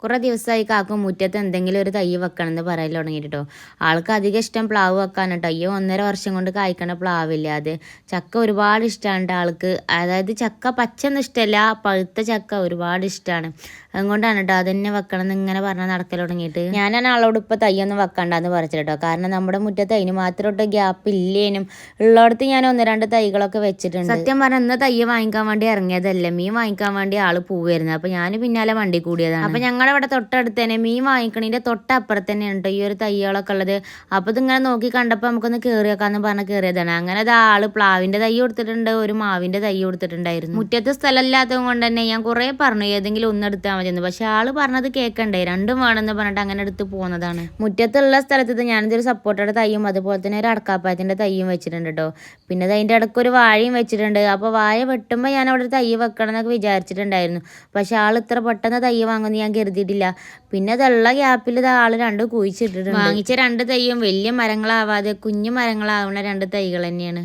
കുറേ ദിവസമായി കാക്കും മുറ്റത്ത് എന്തെങ്കിലും ഒരു തൈ വെക്കണം എന്ന് പറയൽ തുടങ്ങിയിട്ടോ. ആൾക്ക് അധികം ഇഷ്ടം പ്ലാവ് വെക്കാൻ കേട്ടോ. ഈ 1.5 വർഷം കൊണ്ട് കായ്ക്കണ പ്ലാവില്ല അത്. ചക്ക ഒരുപാട് ഇഷ്ടമാണ് ആൾക്ക്. അതായത് ചക്ക പച്ചയൊന്നും ഇഷ്ടമല്ല, പഴുത്ത ചക്ക ഒരുപാട് ഇഷ്ടമാണ്. അതുകൊണ്ടാണ് കേട്ടോ അതന്നെ വെക്കണം എന്ന് ഇങ്ങനെ പറഞ്ഞാൽ നടക്കൽ തുടങ്ങിയിട്ട്. ഞാനാണ് ആളോട് ഇപ്പോൾ തൈയൊന്നും വെക്കണ്ടെന്ന് പറിച്ചിട്ട് കേട്ടോ. കാരണം നമ്മുടെ മുറ്റത്ത് അതിന് മാത്രമായിട്ട് ഗ്യാപ്പ് ഇല്ലേനും. ഉള്ളിടത്ത് ഞാൻ 1-2 തൈകളൊക്കെ വെച്ചിട്ടുണ്ട്. സത്യം പറഞ്ഞാൽ ഇന്ന് തൈ വാങ്ങിക്കാൻ വേണ്ടി ഇറങ്ങിയതല്ലേ, മീൻ വാങ്ങിക്കാൻ വേണ്ടി ആൾ പോവുമായിരുന്നു. അപ്പോൾ ഞാൻ പിന്നാലെ വണ്ടി കൂടിയതാണ്. അപ്പോൾ ഞങ്ങളവിടെ തൊട്ടടുത്ത് തന്നെ മീൻ വാങ്ങിക്കണതിൻ്റെ തൊട്ടപ്പുറത്ത് തന്നെ ഉണ്ട് ഈ ഒരു തൈകളൊക്കെ ഉള്ളത്. അപ്പോൾ ഇതിങ്ങനെ നോക്കി കണ്ടപ്പോൾ നമുക്കൊന്ന് കയറി വെക്കാമെന്ന് പറഞ്ഞ് കയറിയതാണ്. അങ്ങനെ അത് ആള് പ്ലാവിൻ്റെ തൈ കൊടുത്തിട്ടുണ്ട്, ഒരു മാവിൻ്റെ തൈ കൊടുത്തിട്ടുണ്ടായിരുന്നു. മുറ്റത്ത് സ്ഥലമില്ലാത്തത് കൊണ്ട് തന്നെ ഞാൻ കുറേ പറഞ്ഞു ഏതെങ്കിലും ഒന്ന് എടുത്താൽ മതിയെന്ന്. പക്ഷെ ആള് പറഞ്ഞത് കേൾക്കണ്ടേ, രണ്ടും വേണമെന്ന് പറഞ്ഞിട്ട് അങ്ങനെ എടുത്ത് പോകുന്നതാണ്. മുറ്റത്തുള്ള സ്ഥലത്ത് ഞാനിതൊരു സപ്പോർട്ടയുടെ തൈയും അതുപോലെ തന്നെ ഒരു അടക്കാപ്പായത്തിൻ്റെ തൈയും വെച്ചിട്ടുണ്ട് കേട്ടോ. പിന്നെ അതിൻ്റെ ഇടയ്ക്ക് ഒരു വാഴയും വെച്ചിട്ടുണ്ട്. അപ്പോൾ വാഴ വെട്ടുമ്പോൾ ഞാൻ അവിടെ ഒരു തൈ വെക്കണം എന്നൊക്കെ വിചാരിച്ചിട്ടുണ്ടായിരുന്നു. പക്ഷെ ആൾ ഇത്ര പെട്ടെന്ന് തൈ വാങ്ങുമെന്ന് ഞാൻ കരുതിയിട്ടില്ല. പിന്നെ അതുള്ള ഗ്യാപ്പിൽ ഇത് ആൾ 2 കുഴിച്ചിട്ടിട്ടുണ്ട്. വാങ്ങിച്ച 2 തൈയും വലിയ മരങ്ങളാവാതെ കുഞ്ഞു മരങ്ങളാവുന്ന 2 തൈകൾ തന്നെയാണ്.